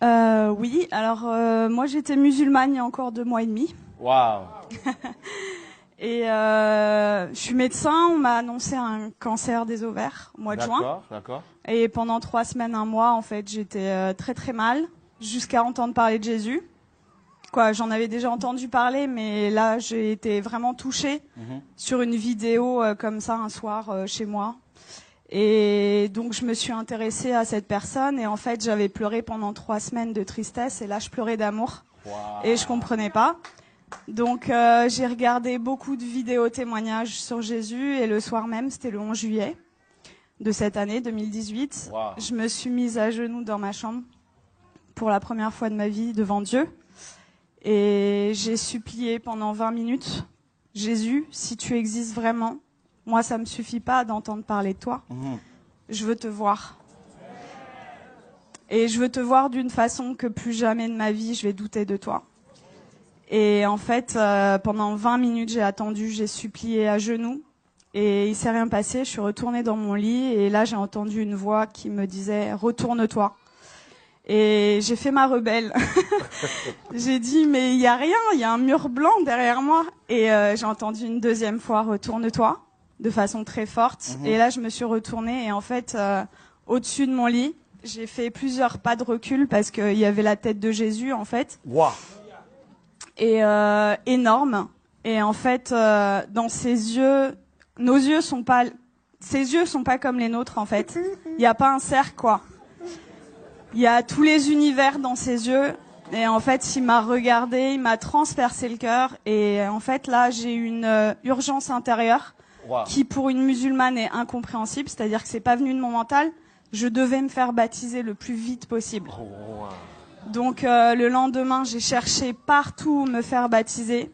Oui, alors moi j'étais musulmane il y a encore 2 mois et demi. Waouh. Et je suis médecin, on m'a annoncé un cancer des ovaires au mois de juin. D'accord, d'accord. Et pendant 3 semaines, un mois, en fait, j'étais très très mal, jusqu'à entendre parler de Jésus. Quoi, j'en avais déjà entendu parler, mais là j'ai été vraiment touchée sur une vidéo comme ça un soir chez moi. Et donc je me suis intéressée à cette personne et en fait j'avais pleuré pendant 3 semaines de tristesse et là je pleurais d'amour. Wow. Et je comprenais pas. Donc j'ai regardé beaucoup de vidéos témoignages sur Jésus et le soir même, c'était le 11 juillet de cette année 2018, Wow. je me suis mise à genoux dans ma chambre pour la première fois de ma vie devant Dieu et j'ai supplié pendant 20 minutes, Jésus, si tu existes vraiment, moi ça me suffit pas d'entendre parler de toi, je veux te voir. Et je veux te voir d'une façon que plus jamais de ma vie je vais douter de toi. Et en fait, pendant 20 minutes, j'ai attendu, j'ai supplié à genoux. Et il s'est rien passé, je suis retournée dans mon lit. Et là, j'ai entendu une voix qui me disait « Retourne-toi ». Et j'ai fait ma rebelle. J'ai dit « Mais il y a rien, il y a un mur blanc derrière moi ». Et j'ai entendu une deuxième fois « Retourne-toi » de façon très forte. Et là, je me suis retournée. Et en fait, au-dessus de mon lit, j'ai fait plusieurs pas de recul parce qu'il y avait la tête de Jésus, en fait. Wow. Et énorme. Et en fait, dans ses yeux, ses yeux sont pas comme les nôtres en fait. Il y a pas un cercle quoi. Il y a tous les univers dans ses yeux. Et en fait, il m'a regardé, il m'a transpercé le cœur. Et en fait, là, j'ai une urgence intérieure Wow. qui, pour une musulmane, est incompréhensible. C'est-à-dire que c'est pas venu de mon mental. Je devais me faire baptiser le plus vite possible. Oh, wow. Donc le lendemain, j'ai cherché partout où me faire baptiser.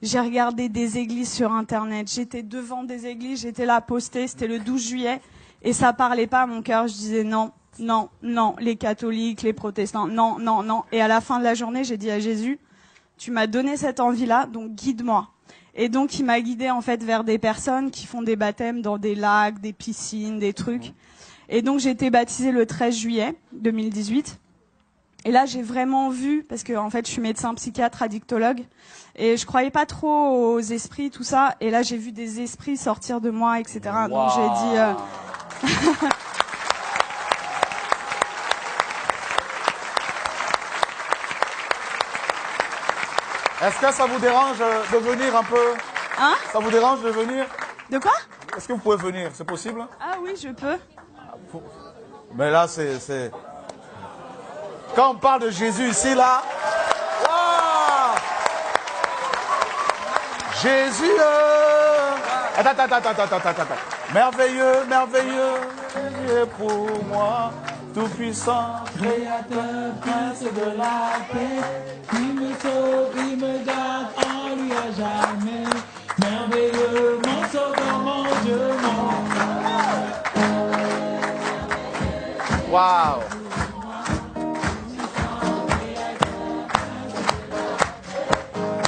J'ai regardé des églises sur Internet. J'étais devant des églises, j'étais là postée. C'était le 12 juillet. Et ça parlait pas à mon cœur. Je disais non, non, non. Les catholiques, les protestants, non, non, non. Et à la fin de la journée, j'ai dit à Jésus, tu m'as donné cette envie-là, donc guide-moi. Et donc il m'a guidée en fait vers des personnes qui font des baptêmes dans des lacs, des piscines, des trucs. Et donc j'ai été baptisée le 13 juillet 2018. Et là, j'ai vraiment vu, parce que en fait, je suis médecin psychiatre, addictologue, et je croyais pas trop aux esprits, tout ça. Et là, j'ai vu des esprits sortir de moi, etc. Wow. Donc j'ai dit. Est-ce que ça vous dérange de venir un peu? Hein? Ça vous dérange de venir? De quoi? Est-ce que vous pouvez venir? C'est possible? Ah oui, je peux. Mais là, c'est... Quand on parle de Jésus ici, là... Wow! Jésus! Attends. Merveilleux, merveilleux, Dieu pour moi, tout-puissant, créateur, prince de la paix. Il me sauve, il me garde en lui à jamais. Merveilleux, mon sauveur, mon Dieu, mon... Wow!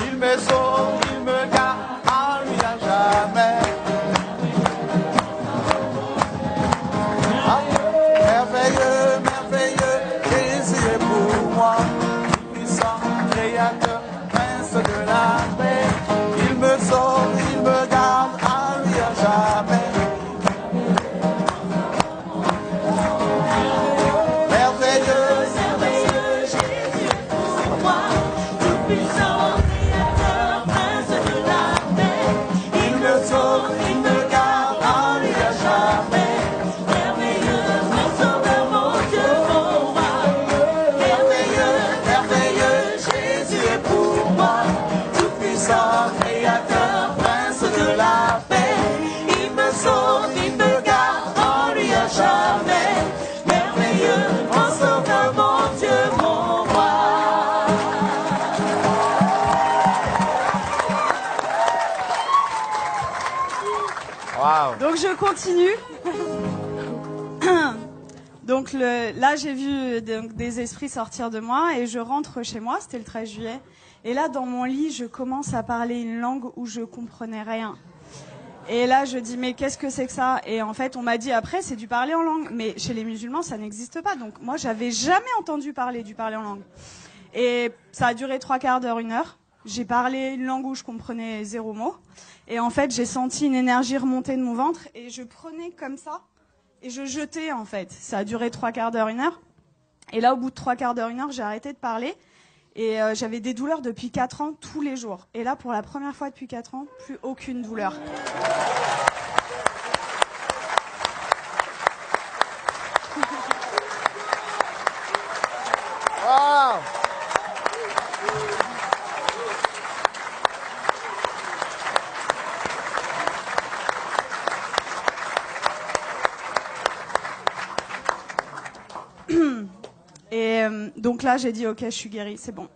Il me sauve, il me garde en lui à jamais. Merveilleux, merveilleux, Jésus est pour moi, puissant, créateur, prince de la paix. Il me sauve, il me garde en lui à jamais. Merveilleux, merveilleux, Jésus est pour moi, tout puissant, créateur, prince de la paix. Il me sauve, il me garde en lui à jamais. Merveilleux, mon sauveur, mon Dieu, mon roi. Merveilleux, merveilleux, Jésus est pour moi, tout puissant, créateur, prince de la paix. Il me sauve, il me garde en lui à jamais. Merveilleux, mon sauveur, mon Dieu, mon roi. Wow. Donc je continue. Donc là, j'ai vu des esprits sortir de moi et je rentre chez moi, c'était le 13 juillet. Et là, dans mon lit, je commence à parler une langue où je comprenais rien. Et là, je dis, mais qu'est-ce que c'est que ça? Et en fait, on m'a dit après, c'est du parler en langue. Mais chez les musulmans, ça n'existe pas. Donc moi, j'avais jamais entendu parler du parler en langue. Et ça a duré 3/4 d'heure, 1 heure. J'ai parlé une langue où je comprenais 0 mot. Et en fait, j'ai senti une énergie remonter de mon ventre. Et je prenais comme ça. Et je jetais, en fait. Ça a duré 3/4 d'heure, 1 heure. Et là, au bout de 3/4 d'heure, 1 heure, j'ai arrêté de parler. Et j'avais des douleurs depuis 4 ans, tous les jours. Et là, pour la première fois depuis 4 ans, plus aucune douleur. Wow. Et donc là, j'ai dit, ok, je suis guérie, c'est bon.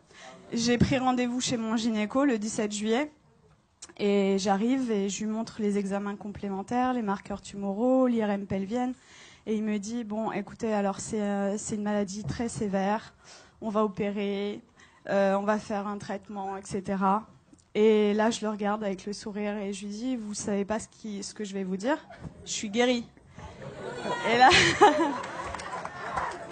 J'ai pris rendez-vous chez mon gynéco le 17 juillet. Et j'arrive et je lui montre les examens complémentaires, les marqueurs tumoraux, l'IRM pelvienne. Et il me dit, bon, écoutez, alors c'est une maladie très sévère. On va opérer, on va faire un traitement, etc. Et là, je le regarde avec le sourire et je lui dis, vous savez pas ce que je vais vous dire? Je suis guérie. Et là...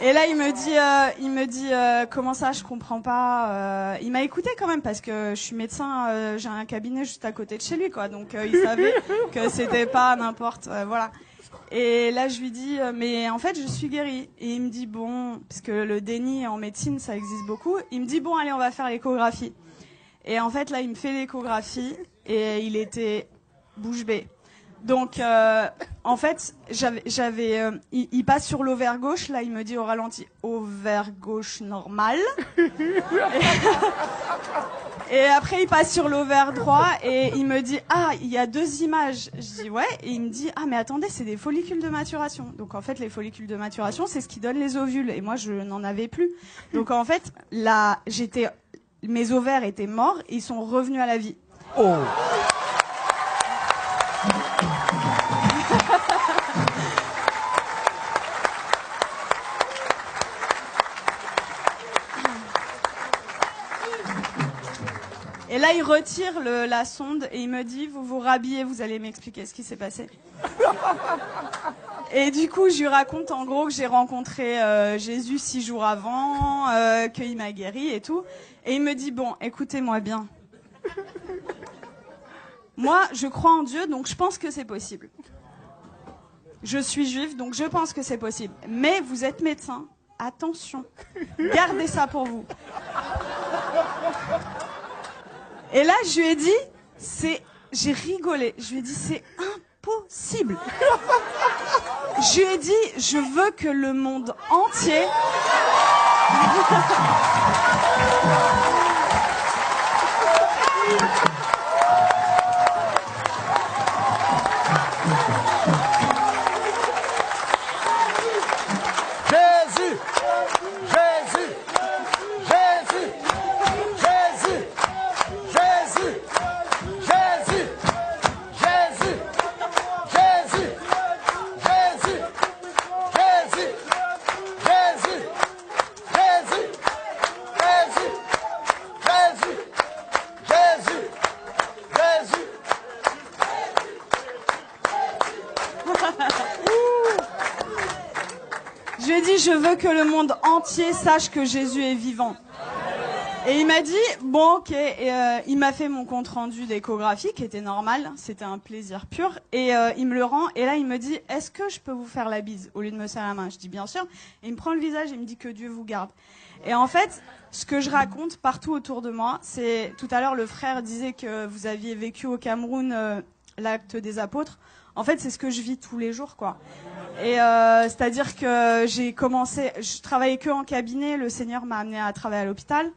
Et là, il me dit, comment ça, je comprends pas. Il m'a écouté quand même parce que je suis médecin, j'ai un cabinet juste à côté de chez lui, quoi. Donc il savait que c'était pas n'importe, voilà. Et là, je lui dis, mais en fait, je suis guérie. Et il me dit, bon, parce que le déni en médecine, ça existe beaucoup. Il me dit, bon, allez, on va faire l'échographie. Et en fait, là, il me fait l'échographie et il était bouche bée. Donc, en fait, il passe sur l'ovaire gauche. Là, il me dit au ralenti, ovaire gauche normal. Et après, il passe sur l'ovaire droit et il me dit, ah, il y a 2 images. Je dis, ouais. Et il me dit, ah, mais attendez, c'est des follicules de maturation. Donc, en fait, les follicules de maturation, c'est ce qui donne les ovules. Et moi, je n'en avais plus. Donc, en fait, là, mes ovaires étaient morts et ils sont revenus à la vie. Oh. Et là, il retire la sonde et il me dit, vous vous rhabillez, vous allez m'expliquer ce qui s'est passé. Et du coup, je lui raconte en gros que j'ai rencontré Jésus 6 jours avant, qu'il m'a guéri et tout. Et il me dit, bon, écoutez-moi bien. Moi, je crois en Dieu, donc je pense que c'est possible. Je suis juive, donc je pense que c'est possible. Mais vous êtes médecin, attention, gardez ça pour vous. Et là, je lui ai dit, j'ai rigolé. Je lui ai dit, c'est impossible. Je lui ai dit, je veux que le monde entier... Jésus, Jésus, Jésus, Jésus, Jésus, Jésus, Jésus, Jésus, Jésus, Jésus, Jésus, Jésus, Jésus, Jésus, Jésus, Je lui ai dit, je veux que le monde entier sache que Jésus est vivant. Et il m'a dit, bon, ok. Et il m'a fait mon compte rendu d'échographie, qui était normal. C'était un plaisir pur. Et il me le rend. Et là, il me dit, est-ce que je peux vous faire la bise au lieu de me serrer la main? Je dis, bien sûr. Et il me prend le visage et il me dit que Dieu vous garde. Et en fait, ce que je raconte partout autour de moi, c'est... Tout à l'heure, le frère disait que vous aviez vécu au Cameroun l'acte des apôtres. En fait, c'est ce que je vis tous les jours, quoi. Et c'est-à-dire que je travaillais que en cabinet. Le Seigneur m'a amené à travailler à l'hôpital,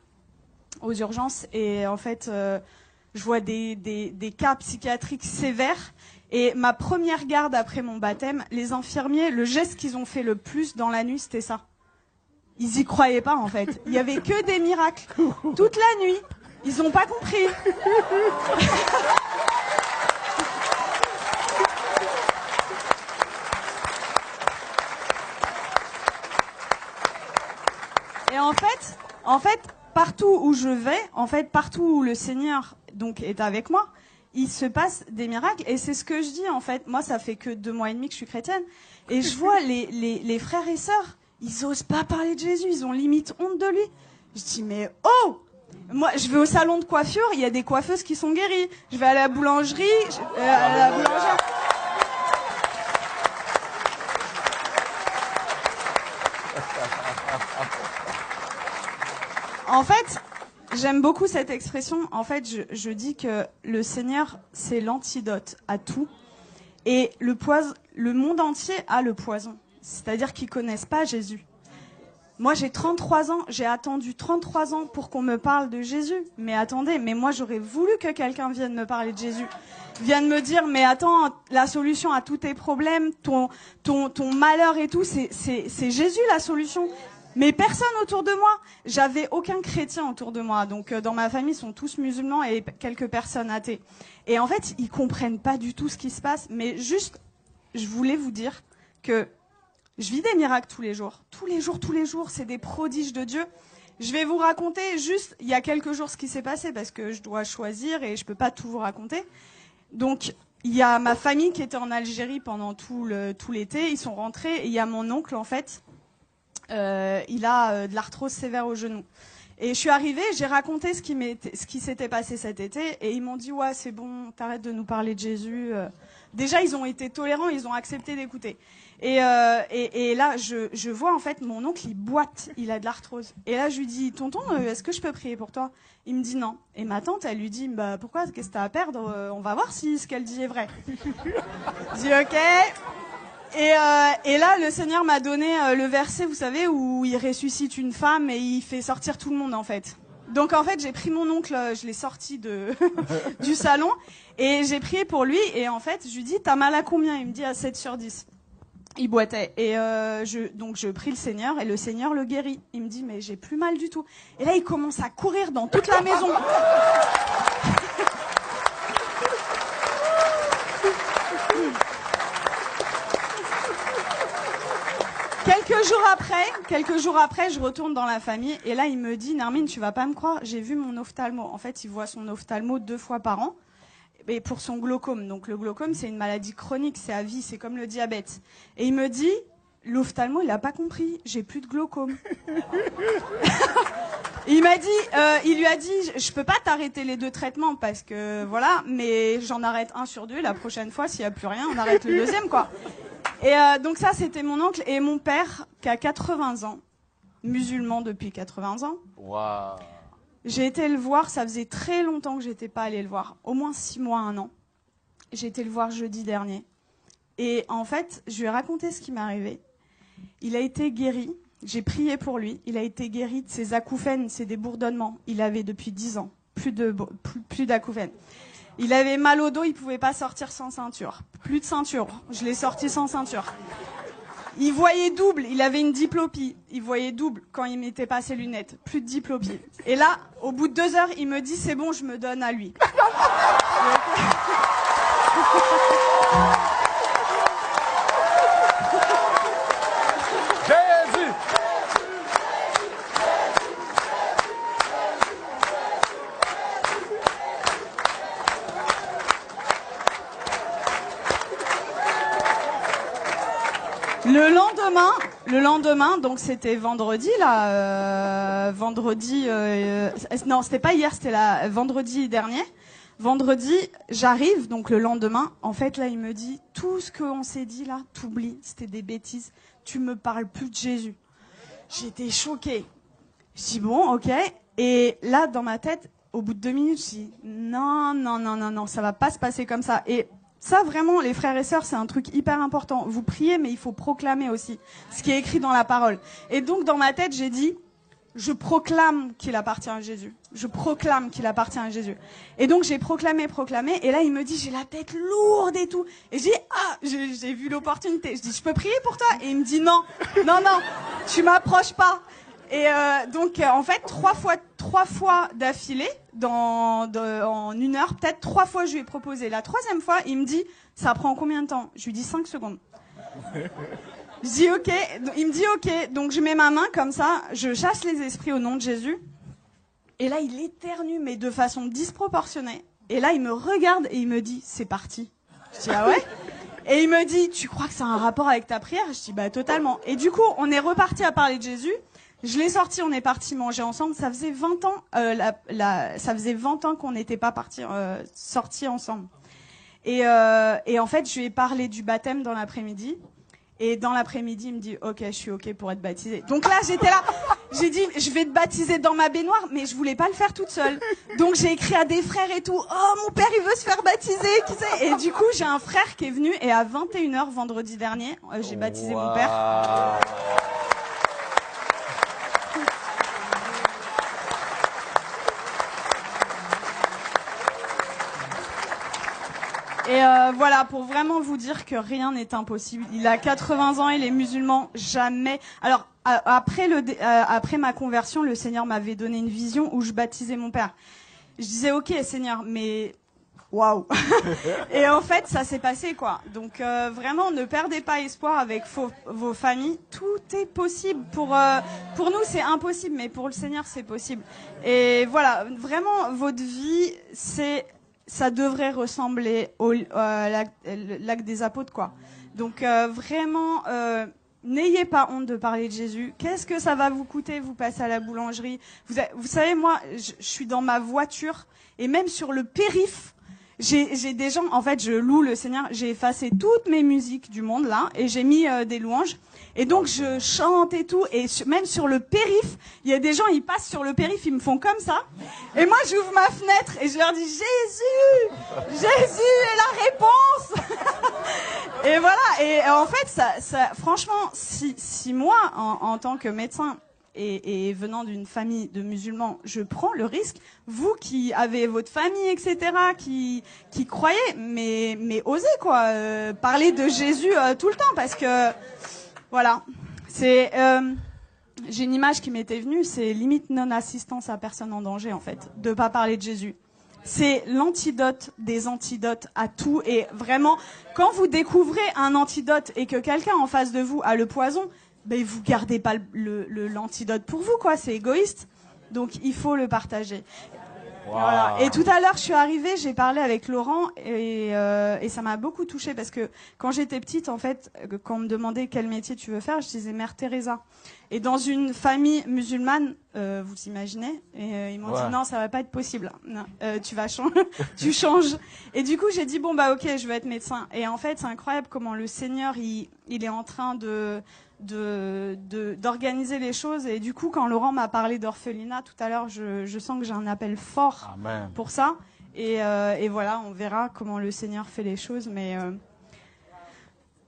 aux urgences. Et en fait, je vois des cas psychiatriques sévères. Et ma première garde après mon baptême, les infirmiers, le geste qu'ils ont fait le plus dans la nuit, c'était ça. Ils y croyaient pas, en fait. Il y avait que des miracles. Toute la nuit. Ils ont pas compris. Et en fait, partout où je vais, partout où le Seigneur donc est avec moi, il se passe des miracles. Et c'est ce que je dis, en fait. Moi, ça fait que 2 mois et demi que je suis chrétienne. Et je vois les frères et sœurs, ils osent pas parler de Jésus. Ils ont limite honte de lui. Je dis, mais oh! Moi, je vais au salon de coiffure, il y a des coiffeuses qui sont guéries. Je vais à la boulangerie, à la boulangère. En fait, j'aime beaucoup cette expression. En fait, je dis que le Seigneur, c'est l'antidote à tout. Et le monde entier a le poison. C'est-à-dire qu'ils connaissent pas Jésus. Moi, j'ai 33 ans. J'ai attendu 33 ans pour qu'on me parle de Jésus. Mais attendez, mais moi, j'aurais voulu que quelqu'un vienne me parler de Jésus. Vienne me dire, mais attends, la solution à tous tes problèmes, ton malheur et tout, c'est Jésus la solution. Mais personne autour de moi. J'avais aucun chrétien autour de moi. Donc, dans ma famille, ils sont tous musulmans et quelques personnes athées. Et en fait, ils comprennent pas du tout ce qui se passe. Mais juste, je voulais vous dire que je vis des miracles tous les jours. Tous les jours, c'est des prodiges de Dieu. Je vais vous raconter juste, il y a quelques jours, ce qui s'est passé, parce que je dois choisir et je peux pas tout vous raconter. Donc, il y a ma famille qui était en Algérie pendant tout l'été. Ils sont rentrés et il y a mon oncle, en fait, il a de l'arthrose sévère au genou. Et je suis arrivée, j'ai raconté ce qui s'était passé cet été, et ils m'ont dit, ouais, c'est bon, t'arrêtes de nous parler de Jésus. Déjà, ils ont été tolérants, ils ont accepté d'écouter. Et là, je vois, en fait, mon oncle, il boite, il a de l'arthrose. Et là, je lui dis, tonton, est-ce que je peux prier pour toi? Il me dit non. Et ma tante, elle lui dit, bah, pourquoi, qu'est-ce que t'as à perdre? On va voir si ce qu'elle dit est vrai. Je dis, ok. Et là, le Seigneur m'a donné le verset, vous savez, où il ressuscite une femme et il fait sortir tout le monde, en fait. Donc, en fait, j'ai pris mon oncle, je l'ai sorti du salon, et j'ai prié pour lui, et en fait, je lui dis, t'as mal à combien? Il me dit, à 7/10. Il boitait. Et donc, je prie le Seigneur, et le Seigneur le guérit. Il me dit, mais j'ai plus mal du tout. Et là, il commence à courir dans toute la maison. Quelques jours après, je retourne dans la famille et là, il me dit, Nermine, tu vas pas me croire, j'ai vu mon ophtalmo. En fait, il voit son ophtalmo 2 fois par an, et pour son glaucome. Donc, le glaucome, c'est une maladie chronique, c'est à vie, c'est comme le diabète. Et il me dit, l'ophtalmo, il a pas compris, j'ai plus de glaucome. Il lui a dit, je peux pas t'arrêter les 2 traitements parce que voilà, mais j'en arrête 1 sur 2. La prochaine fois, s'il y a plus rien, on arrête le 2e, quoi. Et donc ça, c'était mon oncle et mon père qui a 80 ans, musulman depuis 80 ans. Waouh. J'ai été le voir, ça faisait très longtemps que j'étais pas allée le voir, au moins 6 mois, 1 an. J'ai été le voir jeudi dernier. Et en fait, je lui ai raconté ce qui m'est arrivé. Il a été guéri. J'ai prié pour lui. Il a été guéri de ses acouphènes, c'est des bourdonnements. Il avait depuis 10 ans, plus d'acouphènes. Il avait mal au dos, il pouvait pas sortir sans ceinture. Plus de ceinture. Je l'ai sorti sans ceinture. Il voyait double, il avait une diplopie. Il voyait double quand il mettait pas ses lunettes. Plus de diplopie. Et là, au bout de 2 heures, il me dit, c'est bon, je me donne à lui. Jésus. Le lendemain, donc c'était vendredi là, non, c'était pas hier, c'était vendredi dernier. Vendredi, j'arrive, donc le lendemain, en fait là, il me dit, tout ce qu'on s'est dit là, t'oublies, c'était des bêtises, tu me parles plus de Jésus. J'étais choquée. Je dis bon, ok. Et là, dans ma tête, au bout de 2 minutes, je dis non, ça va pas se passer comme ça. Et ça, vraiment, les frères et sœurs, c'est un truc hyper important. Vous priez, mais il faut proclamer aussi ce qui est écrit dans la parole. Et donc, dans ma tête, j'ai dit, je proclame qu'il appartient à Jésus. Je proclame qu'il appartient à Jésus. Et donc, j'ai proclamé. Et là, il me dit, j'ai la tête lourde et tout. Et j'ai dit, j'ai vu l'opportunité. Je dis, je peux prier pour toi? Et il me dit, non, tu m'approches pas. Et donc, en fait, 3 fois d'affilée, en 1 heure, peut-être 3 fois, je lui ai proposé. La 3e fois, il me dit, ça prend combien de temps? Je lui dis 5 secondes. Je dis ok. Il me dit ok. Donc, je mets ma main comme ça, je chasse les esprits au nom de Jésus. Et là, il éternue, mais de façon disproportionnée. Et là, il me regarde et il me dit, c'est parti. Je dis, ah ouais? Et il me dit, tu crois que ça a un rapport avec ta prière? Je dis, bah totalement. Et du coup, on est reparti à parler de Jésus. Je l'ai sorti, on est parti manger ensemble. Ça faisait 20 ans, ça faisait 20 ans qu'on n'était pas sortis ensemble. Et en fait, je lui ai parlé du baptême dans l'après-midi. Et dans l'après-midi, il me dit, ok, je suis ok pour être baptisée. Donc là, j'étais là, j'ai dit, je vais te baptiser dans ma baignoire, mais je voulais pas le faire toute seule. Donc j'ai écrit à des frères et tout, oh, mon père, il veut se faire baptiser, qui sait? Et du coup, j'ai un frère qui est venu, et à 21h vendredi dernier, j'ai baptisé mon père. Et voilà, pour vraiment vous dire que rien n'est impossible. Il a 80 ans, il est musulman, jamais. Alors après ma conversion, le Seigneur m'avait donné une vision où je baptisais mon père. Je disais ok Seigneur, mais waouh. Et en fait, ça s'est passé quoi. Donc vraiment, ne perdez pas espoir avec vos familles. Tout est possible. Pour nous, c'est impossible, mais pour le Seigneur, c'est possible. Et voilà, vraiment, votre vie, ça devrait ressembler au lac des apôtres, quoi. Donc vraiment, n'ayez pas honte de parler de Jésus. Qu'est-ce que ça va vous coûter? Vous passez à la boulangerie. Vous savez, moi, je suis dans ma voiture et même sur le périph', j'ai des gens. En fait, je loue le Seigneur. J'ai effacé toutes mes musiques du monde là et j'ai mis des louanges. Et donc je chante et tout, et même sur le périph', il y a des gens, ils passent sur le périph', ils me font comme ça, et moi j'ouvre ma fenêtre et je leur dis Jésus est la réponse. Et voilà, et en fait, ça franchement, si moi, en tant que médecin et venant d'une famille de musulmans, je prends le risque, vous qui avez votre famille, etc., qui croyez, mais osez quoi, parler de Jésus tout le temps, parce que voilà, j'ai une image qui m'était venue, c'est limite non-assistance à personne en danger, en fait, de pas parler de Jésus. C'est l'antidote des antidotes à tout, et vraiment, quand vous découvrez un antidote et que quelqu'un en face de vous a le poison, ben vous gardez pas l'antidote pour vous, quoi, c'est égoïste. Donc il faut le partager. Wow. Voilà. Et tout à l'heure, je suis arrivée, j'ai parlé avec Laurent et ça m'a beaucoup touchée parce que quand j'étais petite, en fait, quand on me demandait quel métier tu veux faire, je disais Mère Teresa. Et dans une famille musulmane, vous imaginez, et ils m'ont dit non, ça va pas être possible. Non, tu vas changer, tu changes. Et du coup, j'ai dit bon bah ok, je veux être médecin. Et en fait, c'est incroyable comment le Seigneur il est en train d'organiser les choses. Et du coup, quand Laurent m'a parlé d'orphelinat tout à l'heure, je sens que j'ai un appel fort Amen. Pour ça. Et voilà, on verra comment le Seigneur fait les choses. Mais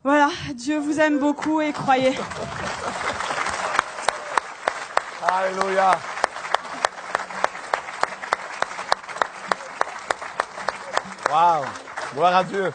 voilà, Dieu vous aime beaucoup et croyez. Alléluia. Waouh, gloire à Dieu.